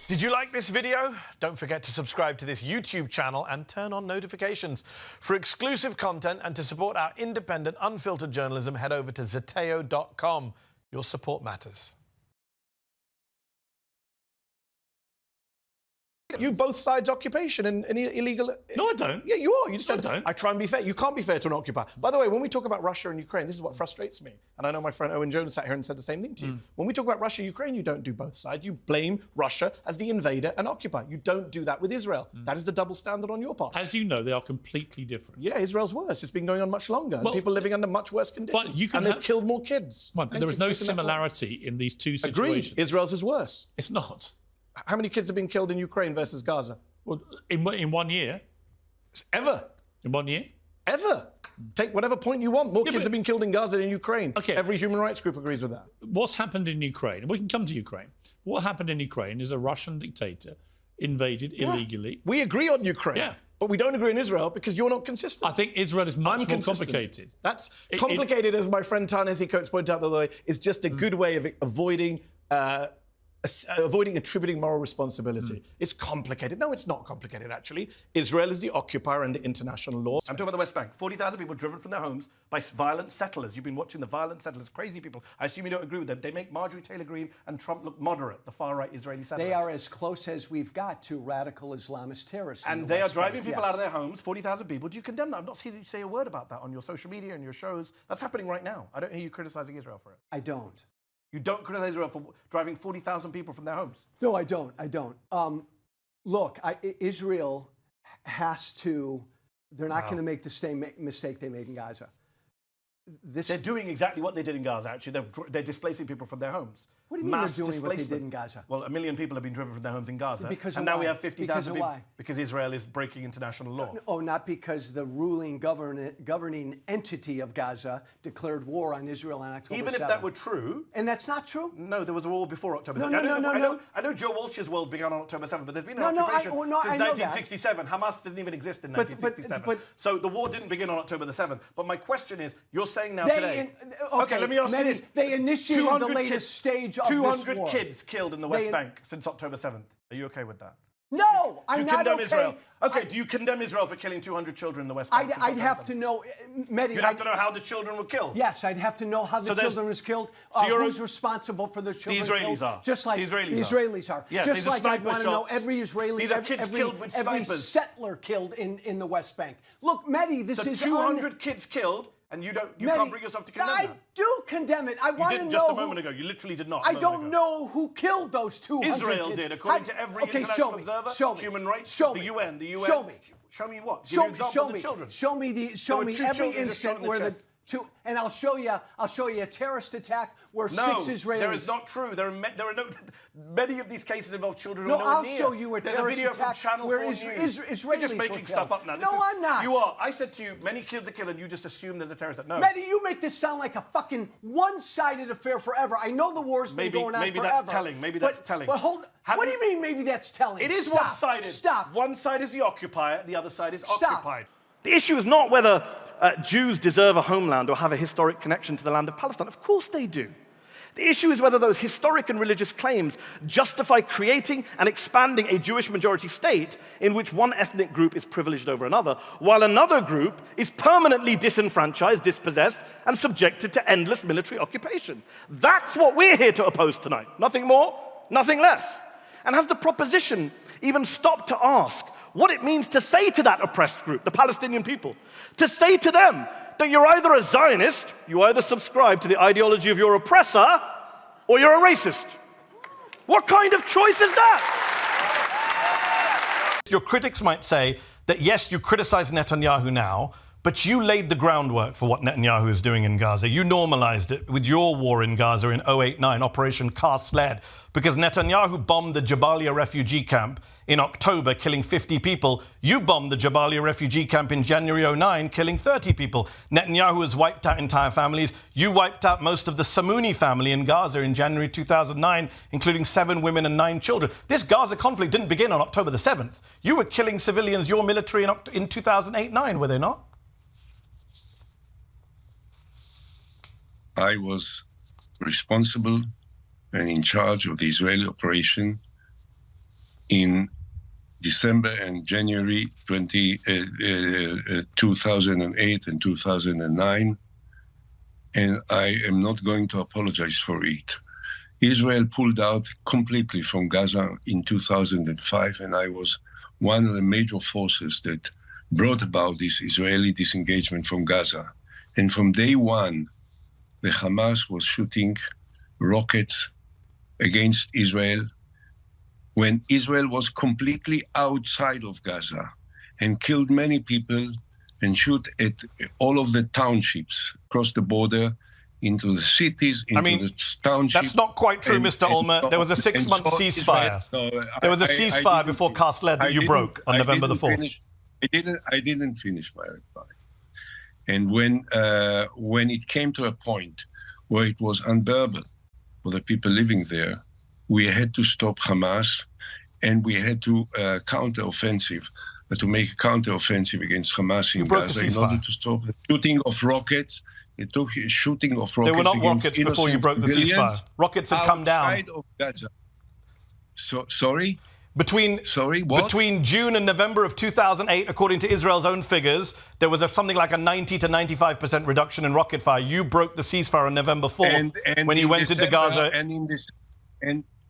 Did you like this video? Don't forget to subscribe to this YouTube channel and turn on notifications. For exclusive content and to support our independent, unfiltered journalism, head over to zeteo.com. Your support matters. You both sides occupation and illegal... No, I don't. Yeah, you are. You just said, I don't. I try and be fair. You can't be fair to an occupier. By the way, when we talk about Russia and Ukraine, this is what frustrates me. And I know my friend Owen Jones sat here and said the same thing to you. When we talk about Russia, Ukraine, you don't do both sides. You blame Russia as the invader and occupier. You don't do that with Israel. That is the double standard on your part. As you know, they are completely different. Yeah, Israel's worse. It's been going on much longer. Well, people living under much worse conditions. And they've killed more kids. But there is no similarity in these two situations. Agreed. Israel's is worse. It's not. How many kids have been killed in Ukraine versus Gaza? Well, in 1 year. Ever. In 1 year? Ever. Take whatever point you want. More kids have been killed in Gaza than in Ukraine. Okay. Every human rights group agrees with that. What's happened in Ukraine? We can come to Ukraine. What happened in Ukraine is a Russian dictator invaded illegally. We agree on Ukraine. Yeah. But we don't agree on Israel because you're not consistent. I think Israel is much more complicated. That's complicated, as my friend Ta-Nehisi Coates pointed out the other way, is just a good way of avoiding avoiding attributing moral responsibility. It's complicated. No, it's not complicated, actually. Israel is the occupier under international law. I'm talking about the West Bank. 40,000 people driven from their homes by violent settlers. You've been watching the violent settlers, crazy people. I assume you don't agree with them. They make Marjorie Taylor Greene and Trump look moderate, the far-right Israeli settlers. They are as close as we've got to radical Islamist terrorists. And they are driving people out of their homes, 40,000 people. Do you condemn that? I've not seen you say a word about that on your social media and your shows. That's happening right now. I don't hear you criticizing Israel for it. I don't. You don't criticize Israel for driving 40,000 people from their homes? No, I don't. Look, Israel has to, they're not going to make the same mistake they made in Gaza. They're doing exactly what they did in Gaza, actually. They're displacing people from their homes. What do you mean they're doing what they did in Gaza? Well, 1 million people have been driven from their homes in Gaza. Because and of now why? we have 50,000 people. Why? Because Israel is breaking international law. Oh, not because the ruling governing entity of Gaza declared war on Israel on October 7th. Even if that were true... And that's not true? No, there was a war before October 7th. No. I know Joe Walsh's world began on October 7th, but there's been no occupation since 1967. Hamas didn't even exist in 1967. So the war didn't begin on October the 7th. But my question is, you're saying now today... Okay, let me ask you this. They initiated the latest stage of this war. 200 kids killed in the West Bank since October 7th. Are you okay with that? No, I'm not okay. Israel? Okay, do you condemn Israel for killing 200 children in the West Bank? I'd have to know, Mehdi. You'd have to know how the children were killed. Yes, I'd have to know how the children was killed. Who's responsible for the children killed? The Israelis are. Just like the Israelis are. Yeah, just like I want to know every Israeli, these are kids killed with every snipers. settler killed in the West Bank. Look, Mehdi, this is 200 kids killed. And you can't bring yourself to condemn that. I do condemn it. I want to know. You didn't just a moment ago. You literally did not. I don't know who killed those 200 Israel kids. did, according to every international observer, human rights, the UN. Show me. Show me what? Show me. Children. Show me every instant where the two, and I'll show you a terrorist attack where 6 Israelis. There is not true. There are many of these cases involve children. No, who I'll show you a terrorist There's a video attack from Channel where 4 News. Israelis You're just making stuff up now. No, I'm not. You are. I said to you, many kids are killed, and you just assume there's a terrorist attack. No. Mehdi, you make this sound like a fucking one-sided affair forever. I know the war's been going on maybe forever. That's telling. Maybe that's telling. But hold. What do you mean? Maybe that's telling? It is one-sided. Stop. One side is the occupier. The other side is occupied. The issue is not whether Jews deserve a homeland or have a historic connection to the land of Palestine. Of course they do. The issue is whether those historic and religious claims justify creating and expanding a Jewish majority state in which one ethnic group is privileged over another, while another group is permanently disenfranchised, dispossessed, and subjected to endless military occupation. That's what we're here to oppose tonight. Nothing more, nothing less. And has the proposition even stopped to ask what it means to say to that oppressed group, the Palestinian people, to say to them that you're either a Zionist, you either subscribe to the ideology of your oppressor, or you're a racist? What kind of choice is that? Your critics might say that, yes, you criticize Netanyahu now, but you laid the groundwork for what Netanyahu is doing in Gaza. You normalized it with your war in Gaza in 2008-09, Operation Cast Lead, because Netanyahu bombed the Jabalia refugee camp in October, killing 50 people. You bombed the Jabalia refugee camp in January 2009, killing 30 people. Netanyahu has wiped out entire families. You wiped out most of the Samuni family in Gaza in January 2009, including 7 women and 9 children. This Gaza conflict didn't begin on October the 7th. You were killing civilians, your military, in 2008-09, were they not? I was responsible and in charge of the Israeli operation in December and January 2008 and 2009, and I am not going to apologize for it. Israel pulled out completely from Gaza in 2005, and I was one of the major forces that brought about this Israeli disengagement from Gaza. And from day one, the Hamas was shooting rockets against Israel when Israel was completely outside of Gaza and killed many people and shoot at all of the townships across the border into the cities, into the townships. That's not quite true, Mr. Olmert. There was a 6-month ceasefire. There was a ceasefire before Cast Lead that you broke on November the 4th. I didn't finish my reply. And when it came to a point where it was unbearable for the people living there, we had to stop Hamas, and we had to to make a counter-offensive against Hamas in Gaza in order to stop the shooting of rockets. It took shooting of rockets. They were not rockets before you broke the ceasefire. Rockets had come down. Of Gaza. Sorry? Between June and November of 2008, according to Israel's own figures, there was something like a 90 to 95% reduction in rocket fire. You broke the ceasefire on November 4th when you went into Gaza.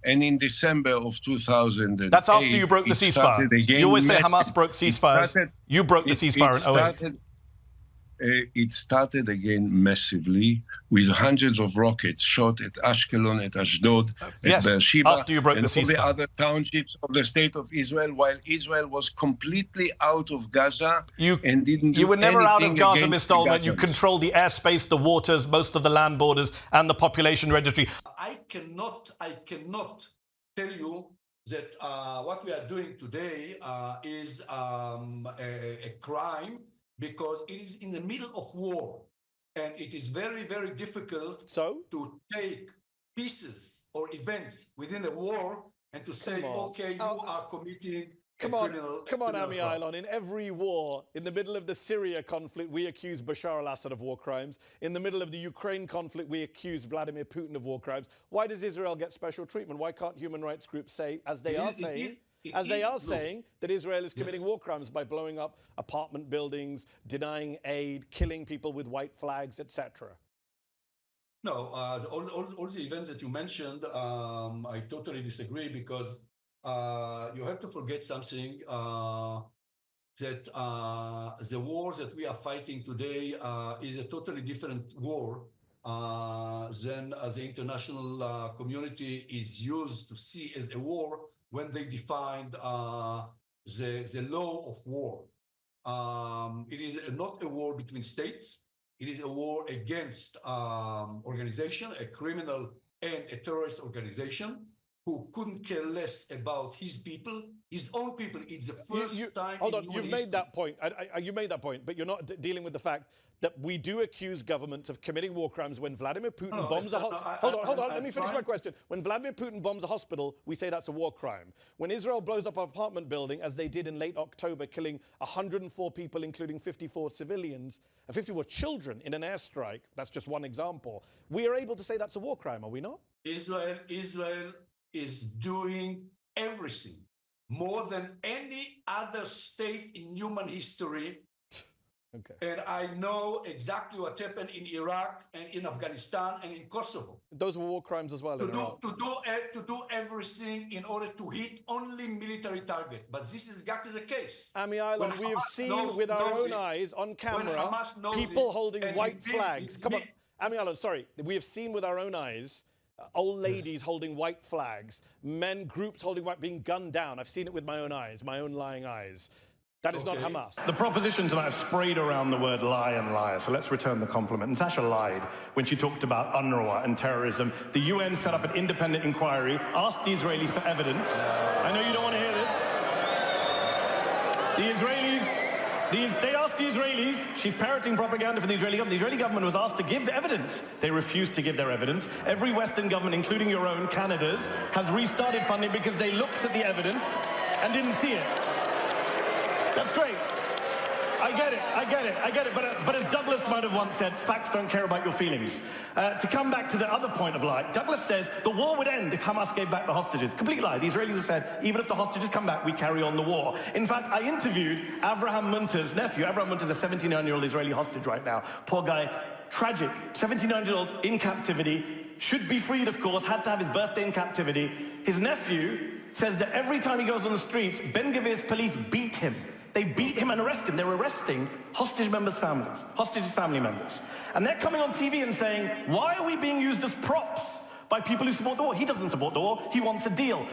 And in December of 2008... That's after you broke the ceasefire. You always say Hamas broke ceasefires. You broke the ceasefire in 2008. It started again massively with hundreds of rockets shot at Ashkelon, at Ashdod, at Beersheba, after you broke and the all ceasefire. the other townships of the state of Israel, while Israel was completely out of Gaza and didn't do You were never out of anything Gaza, against Mr. the Olmert. You Gazans. controlled the airspace, the waters, most of the land borders, and the population registry. I cannot tell you that what we are doing today is a crime, because it is in the middle of war, and it is very, very difficult to take pieces or events within a war and to say, okay, you are committing Come on, Ami Aylon. In every war, in the middle of the Syria conflict, we accuse Bashar al-Assad of war crimes. In the middle of the Ukraine conflict, we accuse Vladimir Putin of war crimes. Why does Israel get special treatment? Why can't human rights groups say, as they are saying, that Israel is committing war crimes by blowing up apartment buildings, denying aid, killing people with white flags, etc.? No, all the events that you mentioned, I totally disagree, because you have to forget something, that the war that we are fighting today is a totally different war than the international community is used to see as a war when they defined the law of war. It is not a war between states. It is a war against organization, a criminal and a terrorist organization, who couldn't care less about his people, his own people. It's the first time. Hold on, you've made that point. You made that point, but you're not dealing with the fact that we do accuse governments of committing war crimes when Vladimir Putin bombs a hospital. Hold on, let me finish my question. When Vladimir Putin bombs a hospital, we say that's a war crime. When Israel blows up an apartment building, as they did in late October, killing 104 people, including 54 civilians and 54 children in an airstrike, that's just one example, we are able to say that's a war crime, are we not? Israel is doing everything more than any other state in human history. Okay. And I know exactly what happened in Iraq and in Afghanistan and in Kosovo. Those were war crimes as well. To do everything in order to hit only military target. But this is exactly the case. Ami Aylon, we have seen with our own eyes on camera people holding white flags. Come on, Ami Aylon, sorry. We have seen with our own eyes old ladies holding white flags, groups holding white, being gunned down. I've seen it with my own eyes, my own lying eyes. That is not Hamas. The propositions that I've sprayed around the word lie and liar, so let's return the compliment. Natasha lied when she talked about UNRWA and terrorism. The UN set up an independent inquiry, asked the Israelis for evidence. I know you don't want to hear this. They asked the Israelis, she's parroting propaganda from the Israeli government. The Israeli government was asked to give evidence. They refused to give their evidence. Every Western government, including your own, Canada's, has restarted funding because they looked at the evidence and didn't see it. That's great. I get it. But as Douglas might have once said, facts don't care about your feelings. To come back to the other point of lie, Douglas says the war would end if Hamas gave back the hostages. Complete lie. The Israelis have said, even if the hostages come back, we carry on the war. In fact, I interviewed Avraham Munter's nephew. Avraham Munter is a 79-year-old Israeli hostage right now. Poor guy, tragic. 79-year-old in captivity, should be freed, of course, had to have his birthday in captivity. His nephew says that every time he goes on the streets, Ben Gvir's police beat him. They beat him and arrest him. They're arresting hostage family members. And they're coming on TV and saying, why are we being used as props by people who support the war? He doesn't support the war. He wants a deal.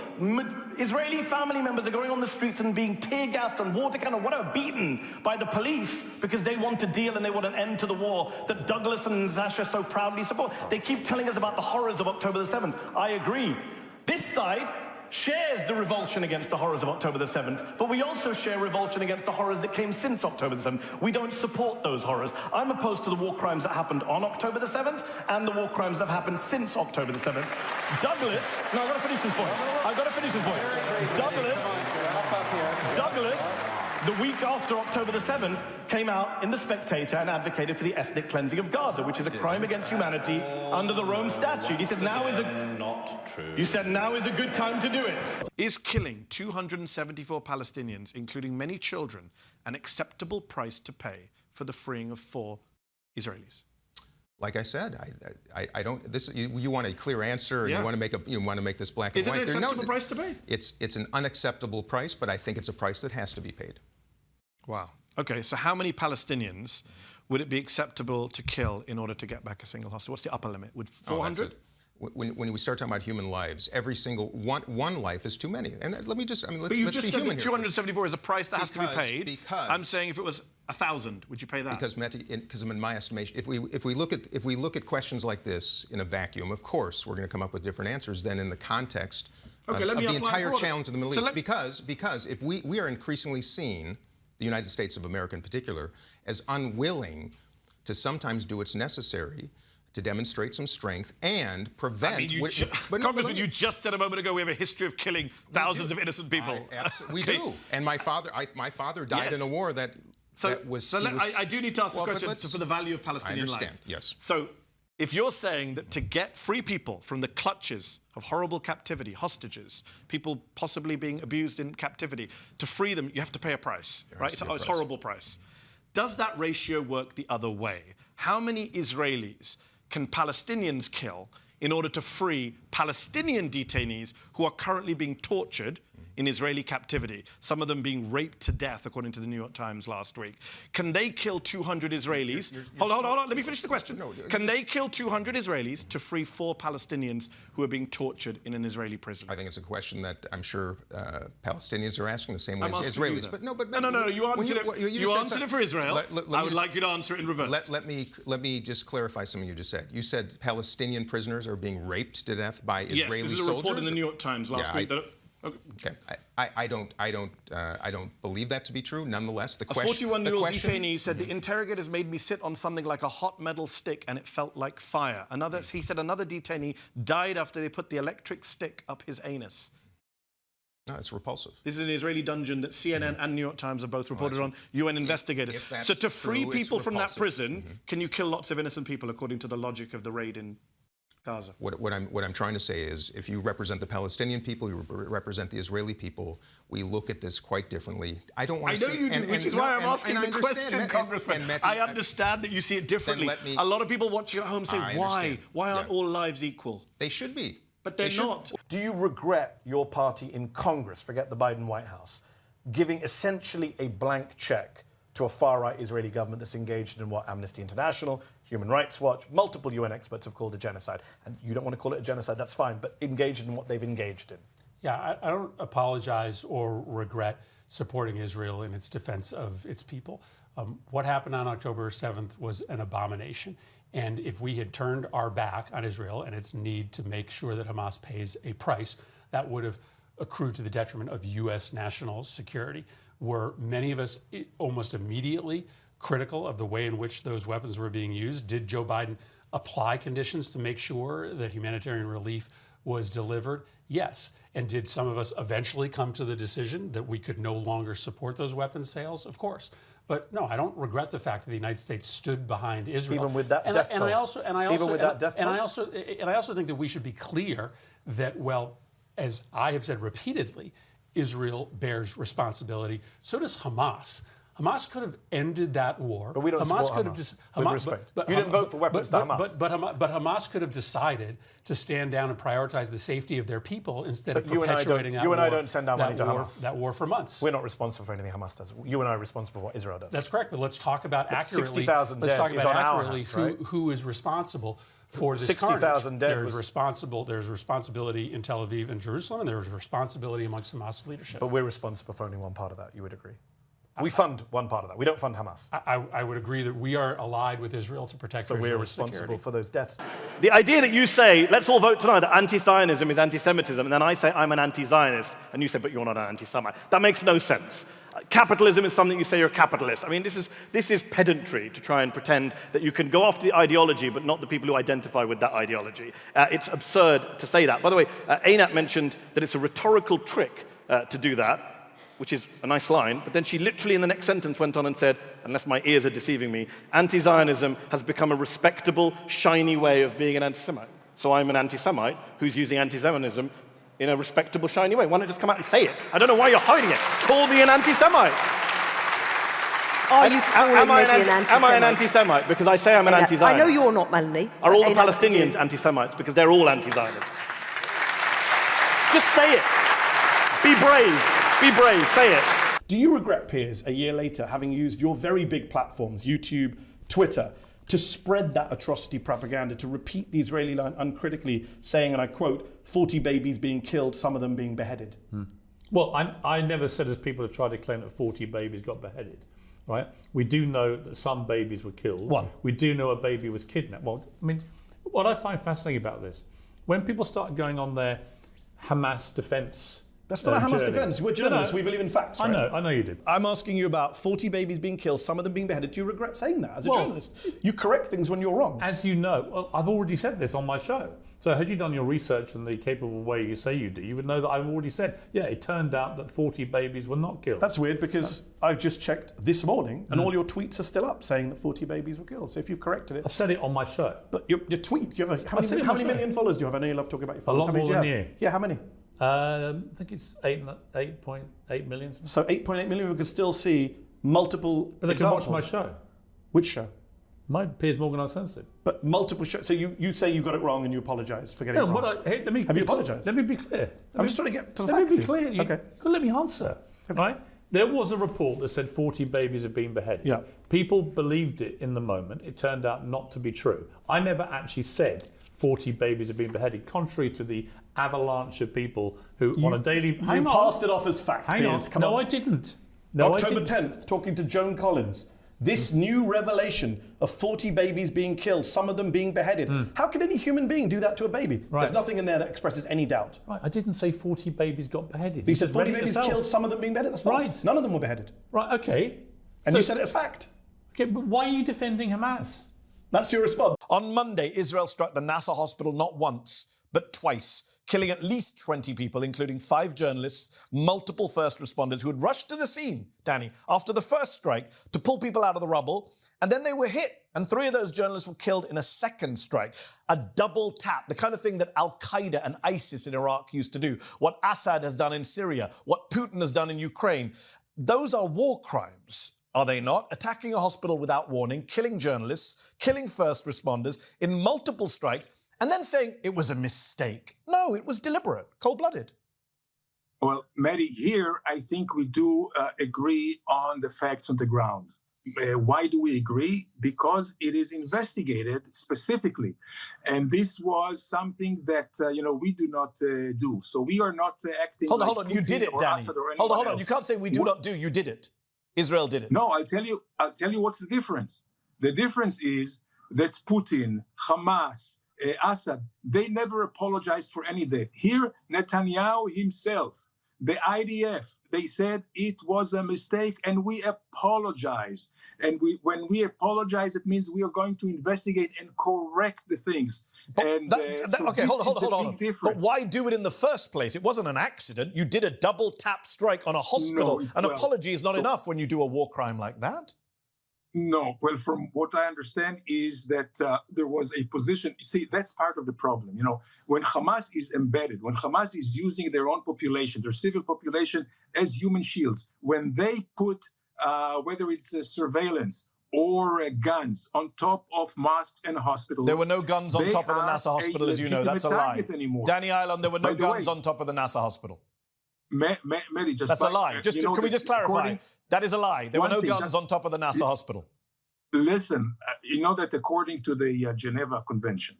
Israeli family members are going on the streets and being tear-gassed and water cannon, whatever, beaten by the police because they want a deal and they want an end to the war that Douglas and Natasha so proudly support. They keep telling us about the horrors of October the 7th. I agree. This side shares the revulsion against the horrors of October the 7th, but we also share revulsion against the horrors that came since October the 7th. We don't support those horrors. I'm opposed to the war crimes that happened on October the 7th and the war crimes that have happened since October the 7th. Douglas, no, I've got to finish this point. the week after October the 7th, came out in The Spectator and advocated for the ethnic cleansing of Gaza, which is a crime against humanity under the Rome Statute. He said now is Not true. You said now is a good time to do it. Is killing 274 Palestinians, including many children, an acceptable price to pay for the freeing of 4 Israelis? Like I said, I don't. This you want a clear answer, and Yeah. you want to make this black and Is it white. an acceptable price to pay? It's an unacceptable price, but I think it's a price that has to be paid. Wow. Okay, so how many Palestinians would it be acceptable to kill in order to get back a single hostage? What's the upper limit? Would 400? When we start talking about human lives, every single one life is too many. And let me just, I mean, let's But you've be just said human that here. 274 is a price that has to be paid. Because I'm saying if it was 1,000, would you pay that? Because in my estimation, if we look at questions like this in a vacuum, of course we're going to come up with different answers than in the context of the entire challenge of the Middle East. Because if we are increasingly seen, the United States of America in particular, as unwilling to sometimes do what's necessary to demonstrate some strength and prevent. I mean, Congressman, you just said a moment ago we have a history of killing thousands of innocent people. We do. And my father died in a war that was. I do need to ask a question for the value of Palestinian life. Yes. So, if you're saying that to get free people from the clutches of horrible captivity, hostages, people possibly being abused in captivity, to free them, you have to pay a price, right? It's a horrible price. Does that ratio work the other way? How many Israelis can Palestinians kill in order to free Palestinian detainees who are currently being tortured in Israeli captivity, some of them being raped to death, according to the New York Times last week? Can they kill 200 Israelis? Hold on, let me finish the question. Can they kill 200 Israelis to free 4 Palestinians who are being tortured in an Israeli prison? I think it's a question that I'm sure Palestinians are asking the same way I'm as asking Israelis. you But no, you answered it. You answered it for Israel. I would like you to answer it in reverse. Let me just clarify something you just said. You said Palestinian prisoners are being raped to death by Israeli soldiers? Yes, this is a report in the New York Times last week. Okay. I don't believe that to be true. Nonetheless, the A 41-year-old detainee said the interrogators made me sit on something like a hot metal stick and it felt like fire. He said another detainee died after they put the electric stick up his anus. No, it's repulsive. This is an Israeli dungeon that CNN and New York Times have both reported on. UN investigators. So to free people from that prison, can you kill lots of innocent people according to the logic of the raid in Gaza? What I'm trying to say is, if you represent the Palestinian people, you represent the Israeli people, we look at this quite differently. I don't want to. I know you do, which is why I'm asking the question, Congressman. I understand that you see it differently. A lot of people watching at home say, why? Why aren't all lives equal? They should be. But they're not. Do you regret your party in Congress, forget the Biden White House, giving essentially a blank check to a far-right Israeli government that's engaged in what Amnesty International, Human Rights Watch, multiple UN experts have called a genocide? And you don't want to call it a genocide, that's fine, but engaged in what they've engaged in. Yeah, I don't apologize or regret supporting Israel in its defense of its people. What happened on October 7th was an abomination. And if we had turned our back on Israel and its need to make sure that Hamas pays a price, that would have accrued to the detriment of U.S. national security. Were many of us almost immediately critical of the way in which those weapons were being used? Did Joe Biden apply conditions to make sure that humanitarian relief was delivered? Yes. And did some of us eventually come to the decision that we could no longer support those weapons sales? Of course. But no, I don't regret the fact that the United States stood behind Israel. Even with that death toll. And I also think that we should be clear that, well, as I have said repeatedly, Israel bears responsibility. So does Hamas. Hamas could have ended that war. But we don't support Hamas. With respect. You didn't vote for weapons to Hamas. But Hamas could have decided to stand down and prioritize the safety of their people instead of perpetuating that war. You and I don't send our money to Hamas. That war for months. We're not responsible for anything Hamas does. You and I are responsible for what Israel does. That's correct. But let's talk about accurately. 60,000 dead is on our hands, right? who is responsible for this 60,000 dead. There's responsibility in Tel Aviv and Jerusalem, and there's responsibility amongst Hamas leadership. But we're responsible for only one part of that. You would agree? We fund one part of that. We don't fund Hamas. I would agree that we are allied with Israel to protect Israel's we're responsible security. for those deaths. The idea that you say, let's all vote tonight, that anti-Zionism is anti-Semitism, and then I say I'm an anti-Zionist, and you say, but you're not an anti-Semite. That makes no sense. Capitalism is something you say you're a capitalist. I mean, this is pedantry to try and pretend that you can go after the ideology, but not the people who identify with that ideology. It's absurd to say that. By the way, Einat mentioned that it's a rhetorical trick to do that. which is a nice line, but then she literally in the next sentence went on and said, unless my ears are deceiving me, anti-Zionism has become a respectable, shiny way of being an anti-Semite. So I'm an anti-Semite who's using anti-Zionism in a respectable, shiny way. Why not just come out and say it? I don't know why you're hiding it. Call me an anti-Semite. Are you calling Mehdi an anti-Semite? Am I an anti-Semite? Because I say I'm an anti-Zionist. I know you're not, Melanie. Are all the Palestinians anti-Semites? Because they're all anti-Zionists. Just say it. Be brave. Be brave. Say it. Do you regret, Piers, a year later, having used your very big platforms, YouTube, Twitter, to spread that atrocity propaganda, to repeat the Israeli line uncritically, saying, and I quote, 40 babies being killed, some of them being beheaded? Well, I never said, as people have tried to claim, that 40 babies got beheaded. Right? We do know that some babies were killed. One. We do know a baby was kidnapped. Well, I mean, what I find fascinating about this, when people start going on their Hamas defense. That's not a Hamas defense. We're journalists. We believe in facts, right? I know you do. I'm asking you about 40 babies being killed, some of them being beheaded. Do you regret saying that as a journalist? You correct things when you're wrong. As you know, well, I've already said this on my show. So had you done your research in the capable way you say you do, you would know that I've already said, yeah, it turned out that 40 babies were not killed. That's weird because I've just checked this morning and all your tweets are still up saying that 40 babies were killed. So if you've corrected it... I've said it on my show. But your tweet, you have how many million followers do you have? I know you love talking about your A followers. lot more than you. Yeah, how many? I think it's 8.8 million. So 8.8 million, we could still see multiple But they examples. can watch my show. Which show? My Piers Morgan Uncensored. But multiple shows. So you say you got it wrong and you apologise for getting it wrong. Have you apologised? Let me be clear. I'm just trying to get to the facts. facts. Let me be clear. Okay. Let me answer. Okay. Right? There was a report that said 40 babies had been beheaded. Yeah. People believed it in the moment. It turned out not to be true. I never actually said 40 babies had been beheaded, contrary to the avalanche of people who on a daily... You passed it off as fact, Piers. Come on. I didn't. October 10th, talking to Joan Collins. This new revelation of 40 babies being killed, some of them being beheaded. How can any human being do that to a baby? Right. There's nothing in there that expresses any doubt. Right, I didn't say 40 babies got beheaded. You said 40 babies killed, some of them being beheaded. That's false. Right. None of them were beheaded. Right, okay. And you said it as fact. Okay, but why are you defending Hamas? That's your response. On Monday, Israel struck the Nasser hospital not once, but twice, killing at least 20 people, including 5 journalists, multiple first responders who had rushed to the scene, Danny, after the first strike to pull people out of the rubble, and then they were hit. And 3 of those journalists were killed in a second strike. A double tap, the kind of thing that Al-Qaeda and ISIS in Iraq used to do, what Assad has done in Syria, what Putin has done in Ukraine. Those are war crimes. Are they not? Attacking a hospital without warning, killing journalists, killing first responders in multiple strikes, and then saying it was a mistake. No, it was deliberate, cold-blooded. Well, Mehdi, here I think we do agree on the facts on the ground. Why do we agree? Because it is investigated specifically. And this was something that, we do not do. So we are not acting Hold on, like hold on. You Putin did it, or Danny. Assad or Hold on. anyone You can't say we do not do. You did it. Israel did it. No, I'll tell you what's the difference. The difference is that Putin, Hamas, Assad, they never apologized for any death. Here, Netanyahu himself, the IDF, they said it was a mistake and we apologize. And when we apologize, it means we are going to investigate and correct the things. Okay, hold on. But why do it in the first place? It wasn't an accident. You did a double tap strike on a hospital. An apology is not enough when you do a war crime like that. No, well, from what I understand is that there was a position. See, that's part of the problem. When Hamas is embedded, when Hamas is using their own population, their civil population as human shields, when they put whether it's surveillance or guns on top of mosques and hospitals. There were no guns on top of the Nasser hospital, as you know. That's a lie. Danny Island, there were no guns on top of the Nasser hospital. Mehdi, that's a lie. Can we just clarify? That is a lie. There were no guns on top of the Nasser hospital. Listen, you know that according to the Geneva Convention,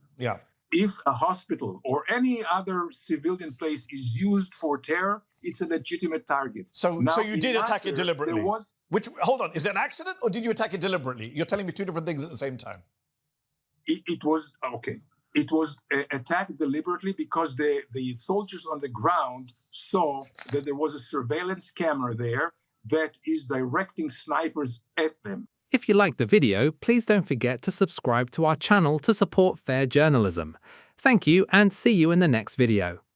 if a hospital or any other civilian place is used for terror, it's a legitimate target. So you did attack it deliberately? Hold on, is it an accident or did you attack it deliberately? You're telling me 2 different things at the same time. It was, okay. It was attacked deliberately because the soldiers on the ground saw that there was a surveillance camera there that is directing snipers at them. If you liked the video, please don't forget to subscribe to our channel to support fair journalism. Thank you and see you in the next video.